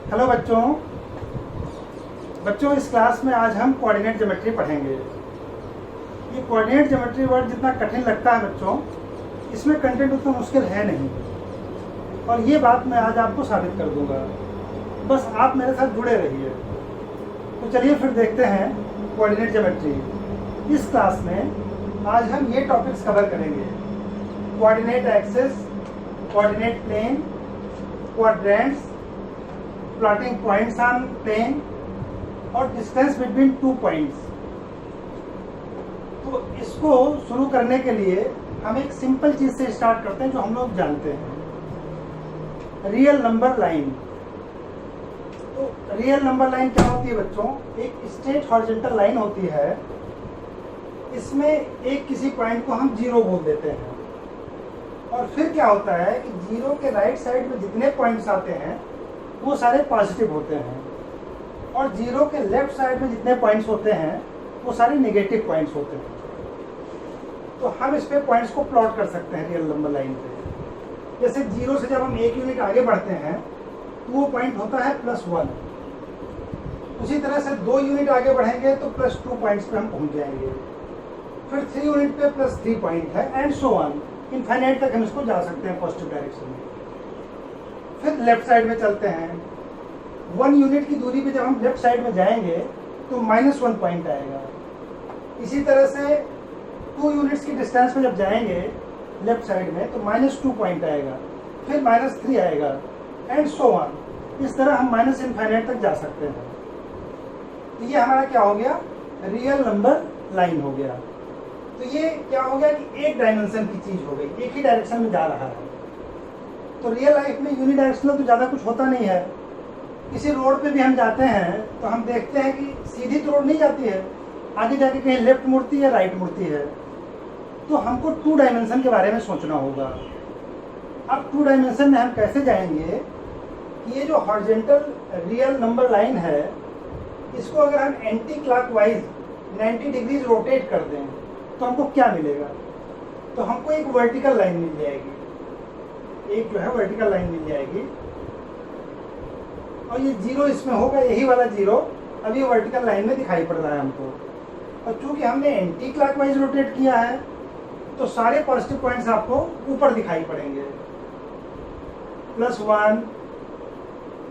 Hello बच्चों इस class में आज हम कोऑर्डिनेट ज्योमेट्री पढ़ेंगे। ये कोऑर्डिनेट ज्योमेट्री वर्ड जितना कठिन लगता है बच्चों, इसमें कंटेंट उतना मुश्किल है नहीं, और ये बात मैं आज आपको साबित कर दूंगा। बस आप मेरे साथ जुड़े रहिए। तो चलिए फिर देखते हैं कोऑर्डिनेट ज्योमेट्री। इस क्लास में आज हम ये टॉपिक्स कवर करेंगे: coordinate axis, coordinate plane, quadrants, plotting points on plane और डिस्टेंस बिटवीन 2 पॉइंट्स। तो इसको शुरू करने के लिए हम एक सिंपल चीज से स्टार्ट करते हैं जो हम लोग जानते हैं, रियल नंबर लाइन। तो रियल नंबर लाइन क्या होती है बच्चों? एक स्ट्रेट हॉरिजॉन्टल लाइन होती है। इसमें एक किसी पॉइंट को हम 0 बोल देते हैं, और फिर क्या होता है कि 0 के राइट साइड में जितने पॉइंट्स आते हैं वो सारे पॉजिटिव होते हैं, और 0 के लेफ्ट साइड में जितने पॉइंट्स होते हैं वो सारे नेगेटिव पॉइंट्स होते हैं। तो हम इस पे पॉइंट्स को प्लॉट कर सकते हैं रियल नंबर लाइन पे। जैसे 0 से जब हम 1 यूनिट आगे बढ़ते हैं तो वो पॉइंट होता है +1। उसी तरह से 2 यूनिट आगे बढ़ेंगे तो +2 पॉइंट्स पे हम पहुंच जाएंगे। फिर 3 यूनिट पे +3 पॉइंट है, एंड सो ऑन, इनफाइनाइट तक हम इसको जा सकते हैं पॉजिटिव डायरेक्शन में। फिर लेफ्ट साइड में चलते हैं। 1 यूनिट की दूरी पे जब हम लेफ्ट साइड में जाएंगे तो -1 पॉइंट आएगा। इसी तरह से 2 यूनिट्स की डिस्टेंस पे जब जाएंगे लेफ्ट साइड में तो -2 पॉइंट आएगा, फिर -3 आएगा, एंड सो ऑन। इस तरह हम इनफाइनाइट तक जा सकते हैं। तो ये हमारा क्या हो गया? रियल नंबर लाइन हो गया। तो ये क्या हो गया कि एक डायमेंशन की चीज हो गई, एक ही डायरेक्शन में जा रहा है। तो रियल लाइफ में यूनिडायरेक्शनल तो ज़्यादा कुछ होता नहीं है। किसी रोड पे भी हम जाते हैं तो हम देखते हैं कि सीधी तो रोड नहीं जाती है, आगे जाके कहीं लेफ्ट मुड़ती है, राइट मुड़ती है। तो हमको 2 डायमेंशन के बारे में सोचना होगा। अब 2 डायमेंशन में हम कैसे जाएंगे कि ये जो हॉरिजॉन्टल रियल नंबर लाइन है, इसको अगर हम एंटी क्लॉकवाइज 90 डिग्री रोटेट कर दें तो हमको क्या मिलेगा? तो हमको एक वर्टिकल लाइन मिल जाएगी, एक जो है वर्टिकल लाइन मिल जाएगी, और ये 0 इसमें होगा, यही वाला 0 अब ये वर्टिकल लाइन में दिखाई पड़ रहा है हमको। और चूंकि हमने एंटी क्लॉकवाइज रोटेट किया है तो सारे पॉजिटिव पॉइंट्स आपको ऊपर दिखाई पड़ेंगे, +1,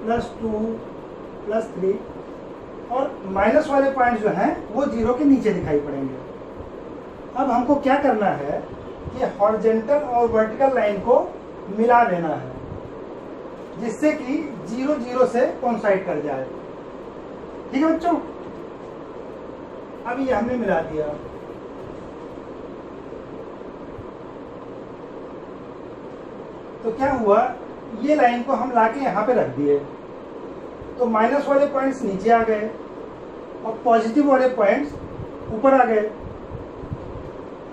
+2, +3, और माइनस वाले पॉइंट्स जो हैं वो 0 के नीचे दिखाई पड़ेंगे। अब हमको क्या करना है कि हॉरिजॉन्टल और वर्टिकल लाइन को मिला देना है, जिससे कि 0 0 से कोइंसाइड कर जाए। ठीक है बच्चों? अब ये हमने मिला दिया। तो क्या हुआ, ये लाइन को हम लाके यहाँ पे रख दिए, तो माइनस वाले पॉइंट्स नीचे आ गए और पॉजिटिव वाले पॉइंट्स ऊपर आ गए।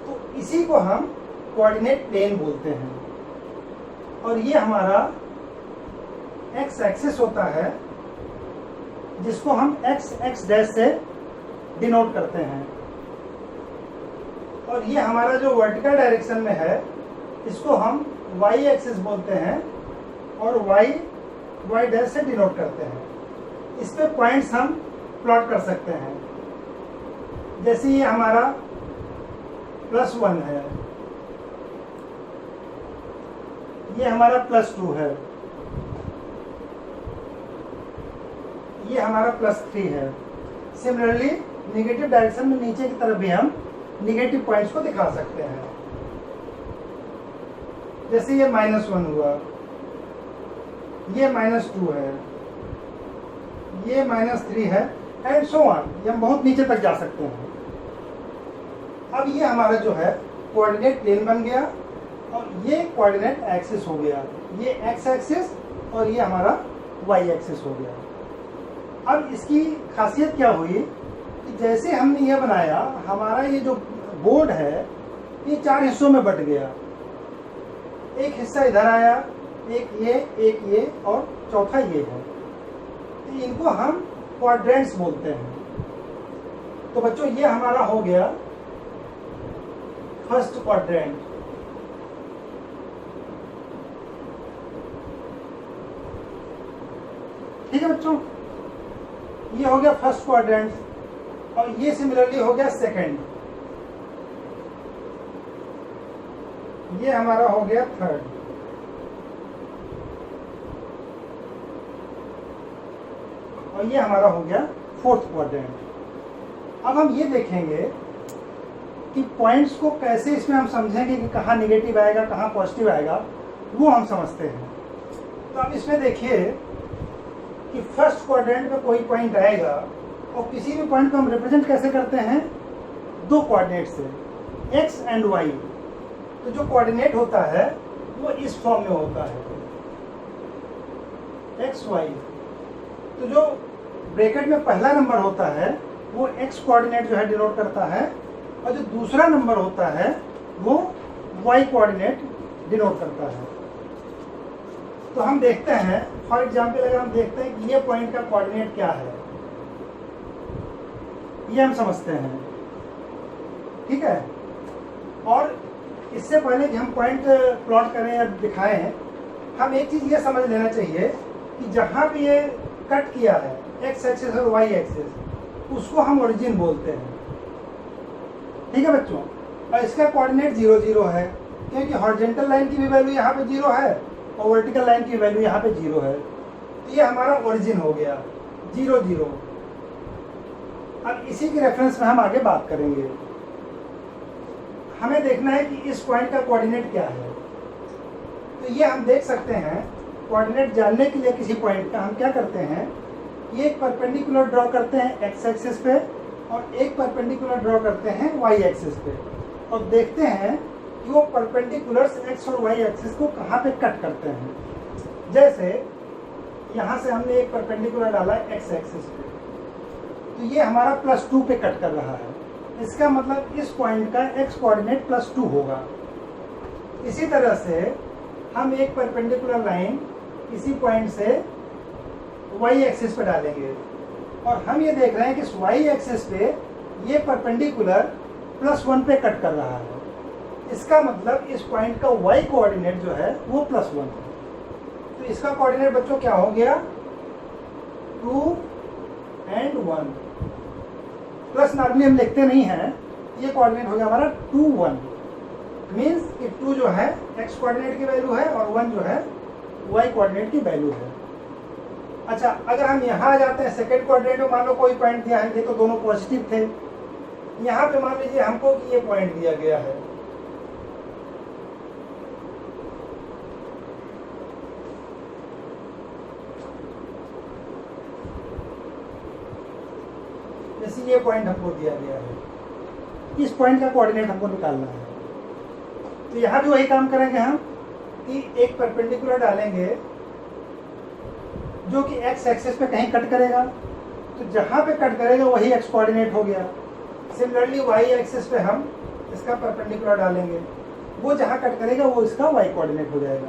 तो इसी को हम कोऑर्डिनेट प्लेन बोलते हैं, और ये हमारा एक्स एक्सिस होता है, जिसको हम x डैश से डिनोट करते हैं, और ये हमारा जो वर्टिकल डायरेक्शन में है इसको हम y एक्सिस बोलते हैं, और y डैश से डिनोट करते हैं। इस पे पॉइंट्स हम प्लॉट कर सकते हैं। जैसे ये हमारा +1 है, ये हमारा +2 है, ये हमारा +3 है। सिमिलरली नेगेटिव डायरेक्शन में नीचे की तरफ भी हम नेगेटिव पॉइंट्स को दिखा सकते हैं। जैसे ये -1 हुआ, ये -2 है, ये -3 है, एंड सो ऑन। ये हम बहुत नीचे तक जा सकते हैं। अब ये हमारा जो है कोऑर्डिनेट प्लेन बन गया, और ये कोऑर्डिनेट एक्सिस हो गया, ये x एक्सिस, और ये हमारा y एक्सिस हो गया। अब इसकी खासियत क्या हुई कि जैसे हमने ये बनाया, हमारा ये जो बोर्ड है ये 4 हिस्सों में बट गया। एक हिस्सा इधर आया, एक ये और चौथा ये है। तो इनको हम क्वाड्रेंट्स बोलते हैं। तो बच्चों ये हमारा हो गया फर्स्ट क्वाड्रेंट। ठीक है बच्चों, ये हो गया फर्स्ट क्वाड्रेंट और ये सिमिलरली हो गया सेकंड, ये हमारा हो गया थर्ड, और ये हमारा हो गया फोर्थ क्वाड्रेंट। अब हम ये देखेंगे कि पॉइंट्स को कैसे इसमें हम समझेंगे कि कहाँ निगेटिव आएगा कहाँ पॉजिटिव आएगा, वो हम समझते हैं। तो अब इसमें देखिए कि फर्स्ट क्वाड्रेंट में कोई पॉइंट आएगा और किसी भी पॉइंट को हम रिप्रेजेंट कैसे करते हैं, दो कोऑर्डिनेट से, एक्स एंड वाई। तो जो कोऑर्डिनेट होता है वो इस फॉर्म में होता है, एक्स वाई। तो जो ब्रैकेट में पहला नंबर होता है वो एक्स कोऑर्डिनेट जो है डिनोट करता है, और जो दूसरा नंबर होता है वो वाई कोऑर्डिनेट डिनोट करता है। तो हम देखते हैं, फॉर एग्जाम्पल अगर हम देखते हैं कि ये पॉइंट का कोऑर्डिनेट क्या है, ये हम समझते हैं, ठीक है। और इससे पहले कि हम पॉइंट प्लॉट करें या दिखाएं, हम एक चीज ये समझ लेना चाहिए कि जहां भी ये कट किया है एक्स एक्सिस और वाई एक्सिस, उसको हम ओरिजिन बोलते हैं, ठीक है बच्चों। और इसका कोऑर्डिनेट 0 0 है, क्योंकि हॉरिजॉन्टल लाइन की भी वैल्यू यहाँ पे 0 है और वर्टिकल लाइन की वैल्यू यहाँ पे 0 है। तो ये हमारा ओरिजिन हो गया 0 0। अब इसी के रेफरेंस में हम आगे बात करेंगे। हमें देखना है कि इस पॉइंट का कोऑर्डिनेट क्या है। तो ये हम देख सकते हैं, कोऑर्डिनेट जानने के लिए किसी पॉइंट का हम क्या करते हैं, ये एक परपेंडिकुलर ड्रॉ करते हैं एक्स एक्सिस पे और एक परपेंडिकुलर ड्रॉ करते हैं वाई एक्सिस पे, और देखते हैं कि वो परपेंडिकुलर्स एक्स और वाई एक्सिस को कहाँ पे कट करते हैं। जैसे यहाँ से हमने एक परपेंडिकुलर डाला एक्स एक्सिस पे, तो ये हमारा +2 पे कट कर रहा है, इसका मतलब इस पॉइंट का एक्स कोऑर्डिनेट +2 होगा। इसी तरह से हम एक परपेंडिकुलर लाइन इसी पॉइंट से वाई एक्सिस पे डालेंगे, और हम ये देख रहे हैं कि इस वाई एक्सिस पे ये परपेंडिकुलर +1 पे कट कर रहा है, इसका मतलब इस पॉइंट का वाई कोऑर्डिनेट जो है वो +1 है। तो इसका कोऑर्डिनेट बच्चों क्या हो गया, 2 and 1। प्लस नॉर्मली हम लिखते नहीं हैं, ये कोऑर्डिनेट हो गया हमारा 2 1, मीन्स कि 2 जो है एक्स कोऑर्डिनेट की वैल्यू है और 1 जो है वाई कोऑर्डिनेट की वैल्यू है। अच्छा, अगर हम यहाँ आ जाते हैं सेकेंड क्वाड्रेंट में, मान लो कोई पॉइंट दिया है, ये तो दोनों पॉजिटिव थे, यहाँ पे मान लीजिए हमको कि ये पॉइंट दिया गया है, जैसे ये पॉइंट हमको दिया गया है, इस पॉइंट का कोऑर्डिनेट हमको निकालना है। तो यहाँ भी वही काम करेंगे हम कि एक परपेंडिकुलर डालेंगे जो कि एक्स एक्सिस पे कहीं कट करेगा, तो जहाँ पे कट करेगा वही एक्स कोऑर्डिनेट हो गया। सिमिलरली वाई एक्सिस पे हम इसका परपेंडिकुलर डालेंगे, वो जहाँ कट करेगा वो इसका वाई कोऑर्डिनेट हो जाएगा।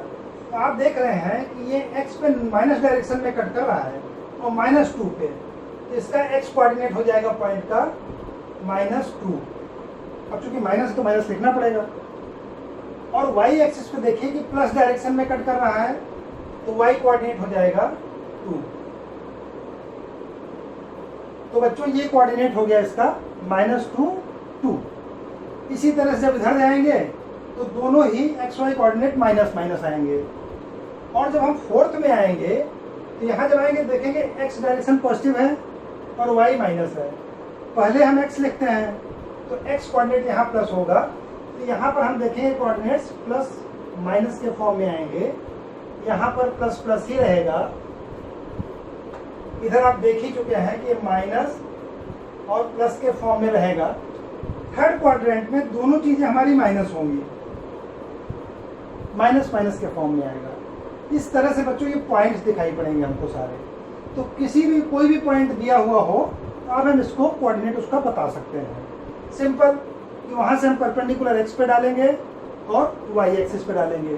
तो आप देख रहे हैं कि ये एक्स पे माइनस डायरेक्शन में कट कर रहा है और -2 पे, तो इसका एक्स कोऑर्डिनेट हो जाएगा पॉइंट का -2। अब चूंकि माइनस तो माइनस लिखना पड़ेगा। और वाई एक्सिस पे देखिए कि प्लस डायरेक्शन में कट कर रहा है, तो वाई कोऑर्डिनेट हो जाएगा 2। तो बच्चों ये कोऑर्डिनेट हो गया इसका -2 2। इसी तरह से जब इधर जाएंगे तो दोनों ही x y coordinate minus minus आएंगे। और जब हम फोर्थ में आएंगे तो यहाँ जब आएंगे देखेंगे एक्स डायरेक्शन पॉजिटिव है और वाई माइनस है। पहले हम एक्स लिखते हैं तो एक्स कोऑर्डिनेट यहाँ प्लस होगा, तो यहाँ पर हम देखेंगे कोऑर्डिनेट्स प्लस माइनस के फॉर्म में आएंगे, यहाँ पर प्लस प्लस ही रहेगा। इधर आप देख ही चुके हैं कि माइनस और प्लस के फॉर्म में रहेगा। थर्ड क्वाड्रेंट में दोनों चीजें हमारी माइनस होंगी, माइनस माइनस के फॉर्म में आएगा। इस तरह से बच्चों ये पॉइंट्स दिखाई पड़ेंगे हमको सारे। तो किसी भी कोई भी पॉइंट दिया हुआ हो तो अब हम इसको कोऑर्डिनेट उसका बता सकते हैं। सिंपल कि वहां से हम परपेंडिकुलर एक्स पे डालेंगे और वाई एक्सिस पे डालेंगे,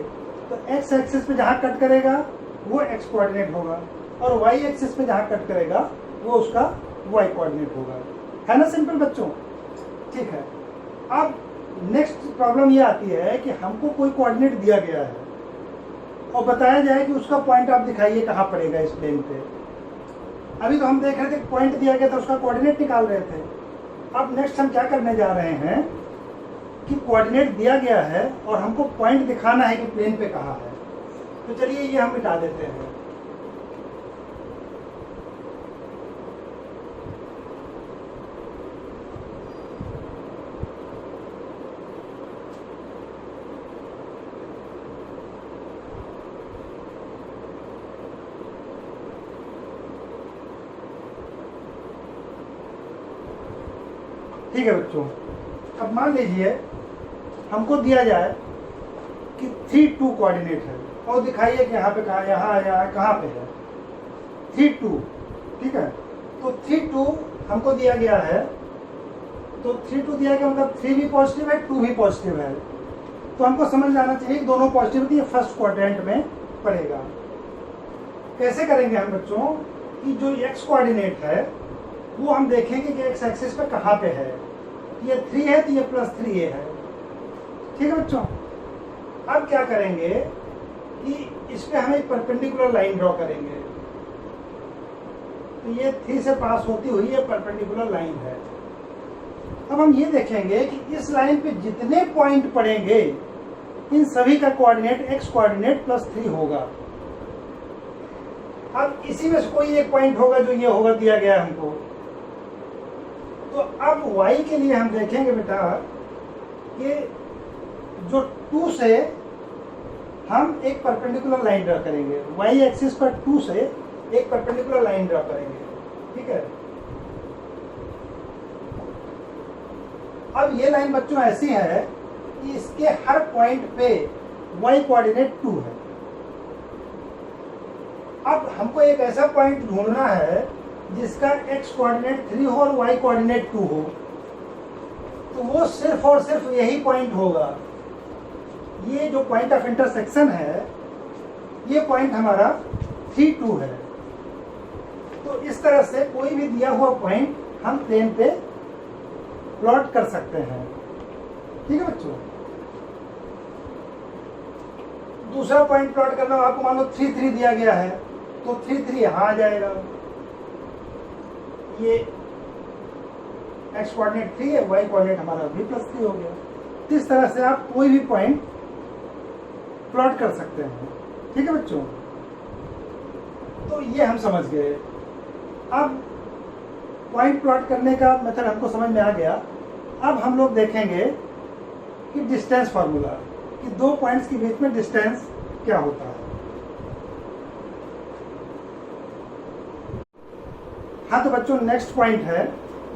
तो एक्स एक्सिस पे जहाँ कट करेगा वो एक्स कोऑर्डिनेट होगा और वाई एक्सिस पे जहाँ कट करेगा वो उसका वाई कोऑर्डिनेट होगा। है ना सिंपल बच्चों, ठीक है। अब नेक्स्ट प्रॉब्लम ये आती है कि हमको कोई कोऑर्डिनेट दिया गया है और बताया जाए कि उसका पॉइंट आप दिखाइए कहाँ पड़ेगा इस प्लेन पे। अभी तो हम देख रहे थे पॉइंट दिया गया था, उसका कोऑर्डिनेट निकाल रहे थे। अब नेक्स्ट हम क्या करने जा रहे हैं कि कोऑर्डिनेट दिया गया है और हमको पॉइंट दिखाना है कि प्लेन पे कहाँ है। तो चलिए ये हम मिटा देते हैं। ठीक है बच्चों, अब मान लीजिए हमको दिया जाए कि 3 2 कोऑर्डिनेट है और दिखाइए कि यहाँ पे कहाँ, यहाँ कहाँ पे है 3 2। ठीक है, तो 3 2 हमको दिया गया है। तो 3 2 दिया गया मतलब 3 भी पॉजिटिव है, 2 भी पॉजिटिव है। तो हमको समझ जाना चाहिए कि दोनों पॉजिटिविटी फर्स्ट क्वाड्रेंट में पड़ेगा। कैसे करेंगे हम बच्चों कि जो एक्स कोऑर्डिनेट है वो हम देखेंगे कि एक्स एक्सिस पे कहाँ पे है। ये 3 है तो ये +3a है। ठीक है बच्चों, अब क्या करेंगे कि इस पे हम एक परपेंडिकुलर लाइन ड्रॉ करेंगे। तो ये 3 से पास होती हुई ये परपेंडिकुलर लाइन है। अब हम ये देखेंगे कि इस लाइन पे जितने पॉइंट पड़ेंगे इन सभी का कोऑर्डिनेट एक्स कोऑर्डिनेट +3 होगा। अब इसी में से कोई एक पॉइंट होगा जो ये होगा दिया गया हमको। तो अब y के लिए हम देखेंगे बेटा कि जो 2 से हम एक परपेंडिकुलर लाइन ड्रा करेंगे, y एक्सिस पर 2 से एक परपेंडिकुलर लाइन ड्रा करेंगे। ठीक है, अब ये लाइन बच्चों ऐसी है कि इसके हर पॉइंट पे y कोऑर्डिनेट 2 है। अब हमको एक ऐसा पॉइंट ढूंढना है जिसका x कोऑर्डिनेट 3 हो और y कोऑर्डिनेट 2 हो। तो वो सिर्फ और सिर्फ यही पॉइंट होगा। ये जो पॉइंट ऑफ इंटरसेक्शन है ये पॉइंट हमारा 3 2 है। तो इस तरह से कोई भी दिया हुआ पॉइंट हम प्लेन पे प्लॉट कर सकते हैं। ठीक है बच्चों, दूसरा पॉइंट प्लॉट करना आपको मान लो 3 3 दिया गया है तो 3 3 यहाँ आ जाएगा। ये x कोऑर्डिनेट 3 है, y कोऑर्डिनेट हमारा भी +3 हो गया। इस तरह से आप कोई भी पॉइंट प्लॉट कर सकते हैं। ठीक है बच्चों, तो ये हम समझ गए। अब पॉइंट प्लॉट करने का मेथड हमको समझ में आ गया। अब हम लोग देखेंगे कि डिस्टेंस फार्मूला, कि दो पॉइंट्स के बीच में डिस्टेंस क्या होता है। हाँ तो बच्चों नेक्स्ट पॉइंट है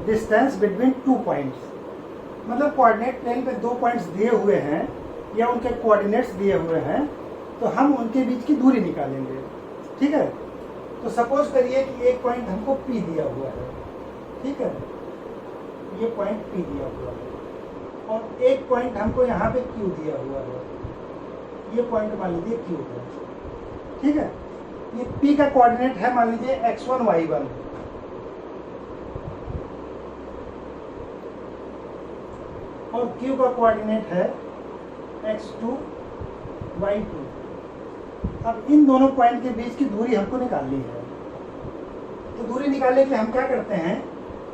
डिस्टेंस बिटवीन 2 पॉइंट्स। मतलब कोऑर्डिनेट प्लेन पे 2 पॉइंट्स दिए हुए हैं या उनके कोऑर्डिनेट्स दिए हुए हैं, तो हम उनके बीच की दूरी निकालेंगे। ठीक है, तो सपोज करिए कि एक पॉइंट हमको P दिया हुआ है। ठीक है, ये पॉइंट P दिया हुआ है और एक पॉइंट हमको यहाँ पे Q दिया हुआ है। ये पॉइंट मान लीजिए Q है। ठीक है, ये P का कोऑर्डिनेट है मान लीजिए x1 y1 और Q का कोऑर्डिनेट है x2 y2। अब इन दोनों पॉइंट के बीच की दूरी हमको निकालनी है। तो दूरी निकालने के लिए हम क्या करते हैं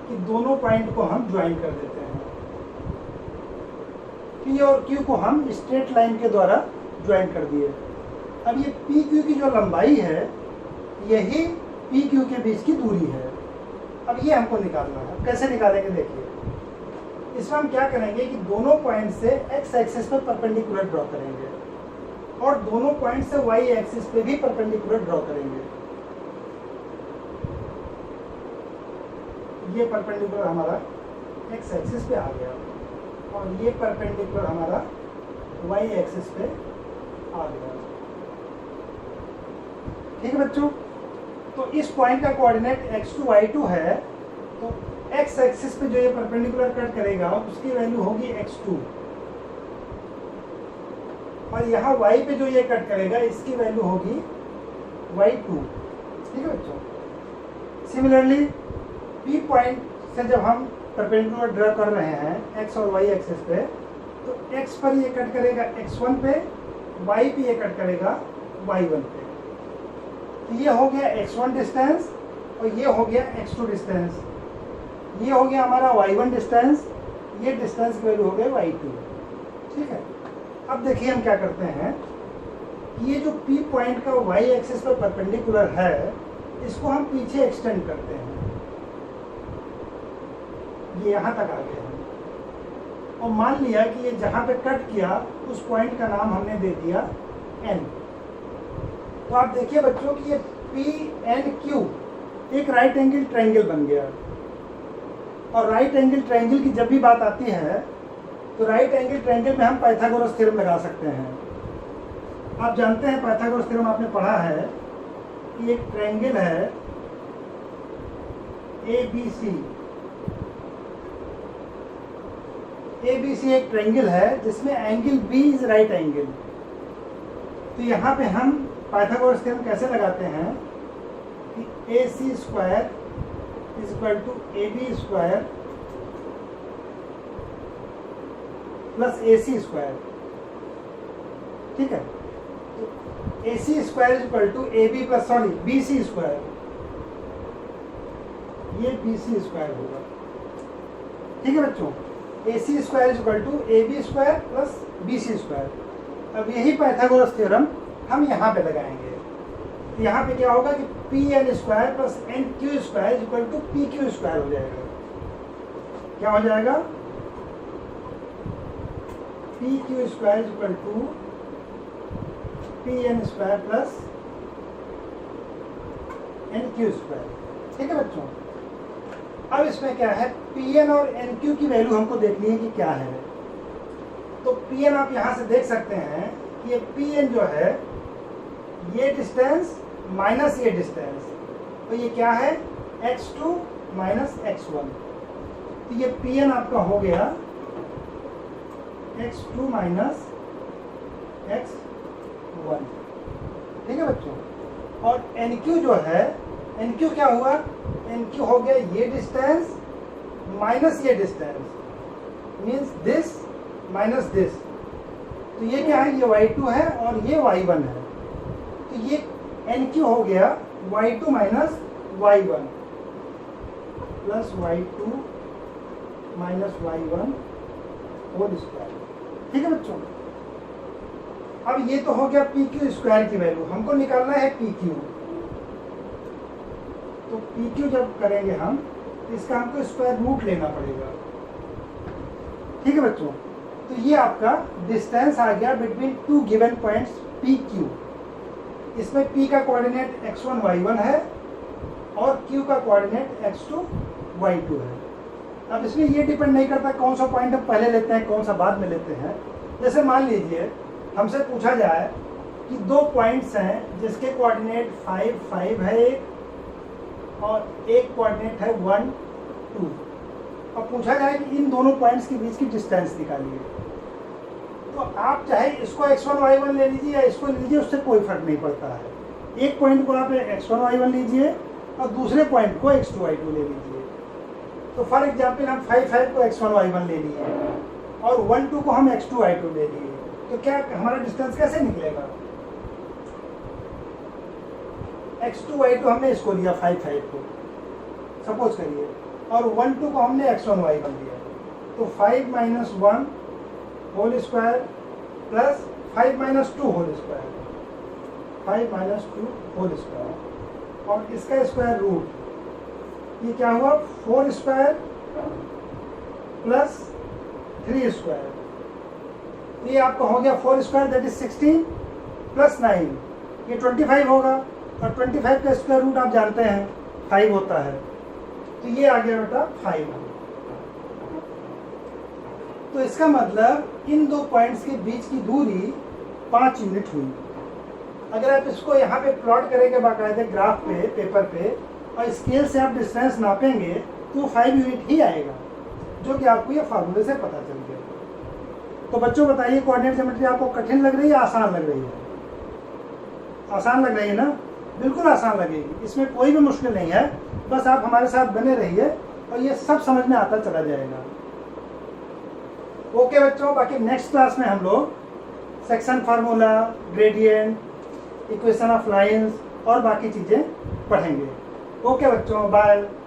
कि दोनों पॉइंट को हम ज्वाइन कर देते हैं। P और Q को हम स्ट्रेट लाइन के द्वारा ज्वाइन कर दिए। अब ये PQ की जो लंबाई है यही PQ के बीच की दूरी है। अब ये हमको निकालना है। कैसे निकालेंगे देखिए, इसमें हम क्या करेंगे कि दोनों पॉइंट से x एक्सिस पर परपेंडिकुलर ड्रॉ करेंगे और दोनों पॉइंट से y एक्सिस पे भी परपेंडिकुलर ड्रॉ करेंगे। ये परपेंडिकुलर हमारा x एक्सिस पे आ गया और ये परपेंडिकुलर हमारा y एक्सिस पे आ गया। ठीक है बच्चों, तो इस पॉइंट का कोऑर्डिनेट x2 y2 है। तो x एक्सिस पे जो ये परपेंडिकुलर कट करेगा उसकी वैल्यू होगी x2 और यहाँ y पे जो ये कट करेगा इसकी वैल्यू होगी y2। ठीक है बच्चों, सिमिलरली P पॉइंट से जब हम परपेंडिकुलर ड्रा कर रहे हैं x और y एक्सिस पे, तो x पर ये कट करेगा x1 पे, y पे ये कट करेगा y1 पे। तो ये हो गया x1 डिस्टेंस और ये हो गया x2 डिस्टेंस, ये हो गया हमारा y1 डिस्टेंस, ये डिस्टेंस की वैल्यू हो गई y2। ठीक है, अब देखिए हम क्या करते हैं कि ये जो P पॉइंट का y एक्सिस पर परपेंडिकुलर है, इसको हम पीछे एक्सटेंड करते हैं, ये यहाँ तक आ गए हैं, और मान लिया कि ये जहाँ पे कट किया उस पॉइंट का नाम हमने दे दिया N। तो आप देखिए बच्चों कि ये PNQ एक राइट एंगल ट्रायंगल बन गया। और राइट एंगल ट्रायंगल की जब भी बात आती है तो राइट एंगल ट्रायंगल में हम पाइथागोरस थ्योरम लगा सकते हैं। आप जानते हैं पाइथागोरस थ्योरम आपने पढ़ा है कि एक ट्रायंगल है ABC, ABC एक ट्रायंगल है जिसमें angle B is right angle. तो यहाँ पे हम पाइथागोरस थ्योरम कैसे लगाते हैं कि AC square is equal to AB square plus AC square. ठीक है, तो AC square is equal to AB plus BC square, ये BC स्क्वायर होगा। ठीक है बच्चों, AC square is equal to AB square plus BC square. अब यही पाइथागोरस थ्योरम हम यहाँ पे लगाएंगे। यहाँ पे क्या होगा कि PN square plus NQ square is equal to PQ square हो जाएगा। क्या हो जाएगा? PQ square is equal to PN square plus NQ square. ठीक है बच्चों, अब इसमें क्या है, Pn और NQ की वैल्यू हमको देखनी है कि क्या है। तो Pn आप यहाँ से देख सकते हैं कि ये Pn जो है ये डिस्टेंस माइनस ये डिस्टेंस, तो ये क्या है x2 माइनस x1। तो ये Pn आपका हो गया x2 माइनस x1। ठीक है बच्चों, और NQ जो है, NQ क्या हुआ, NQ हो गया ये डिस्टेंस माइनस ये distance, means this minus this. तो ये क्या है, ये y2 है और ये y1 है। तो ये NQ हो गया y2 minus y1 plus y2 minus y1 whole square. ठीक है बच्चों, अब ये तो हो गया PQ स्क्वायर की वैल्यू, हमको निकालना है PQ। तो PQ जब करेंगे हम, इसका हमको स्क्वायर रूट लेना पड़ेगा। ठीक है बच्चों, तो ये आपका डिस्टेंस आ गया between two given points PQ। इसमें P का कोऑर्डिनेट x1 y1 है और Q का कोऑर्डिनेट x2 y2 है। अब इसमें ये डिपेंड नहीं करता कौन सा पॉइंट हम पहले लेते हैं कौन सा बाद में लेते हैं। जैसे मान लीजिए हमसे पूछा जाए कि दो पॉइंट्स हैं जिसके कोऑर्डिनेट 5 5 है एक, और एक कोऑर्डिनेट है 1 2। अब पूछा जाए कि इन दोनों पॉइंट्स के बीच की डिस्टेंस निकालिए, तो आप चाहे इसको x1 y1 ले लीजिए या इसको लीजिए, उससे कोई फर्क नहीं पड़ता है। एक पॉइंट को आप x1 y1 लीजिए और दूसरे पॉइंट को x2 y2 ले लीजिए। तो फॉर एग्जाम्पल हम 5 5 को x1 y1 ले लिए और 1 2 को हम x2 y2 ले लिए, तो क्या हमारा डिस्टेंस कैसे निकलेगा? x2 y2 हमने इसको लिया 5 5 को सपोज करिए, और 1 2 को हमने x1 y1 लिया, तो 5 minus 1 whole square plus 5 minus 2 whole square, 5 minus 2 whole square, और इसका स्क्वायर रूट, ये क्या हुआ 4 स्क्वायर प्लस 3 स्क्वायर। ये आपका हो गया 4 स्क्वायर दैट इज 16 प्लस 9, ये 25 होगा, और 25 का स्क्वायर रूट आप जानते हैं 5 होता है, तो ये आ गया बेटा 5। तो इसका मतलब इन दो पॉइंट्स के बीच की दूरी 5 यूनिट हुई। अगर आप इसको यहाँ पे प्लॉट करेंगे बाकायदे ग्राफ पे पेपर पे और स्केल से आप डिस्टेंस नापेंगे तो 5 यूनिट ही आएगा, जो कि आपको ये फार्मूले से पता चल गया। तो बच्चों बताइए, कोऑर्डिनेट ज्योमेट्री आपको कठिन लग रही है आसान लग रही है? आसान लग रही है ना? बिल्कुल आसान लगेगी, इसमें कोई भी मुश्किल नहीं है। बस आप हमारे साथ बने रहिए और ये सब समझ में आता चला जाएगा। ओके बच्चों, बाकी नेक्स्ट क्लास में हम लोग section formula, gradient, equation of lines और बाकी चीज़ें पढ़ेंगे। ओके बच्चों, बाय।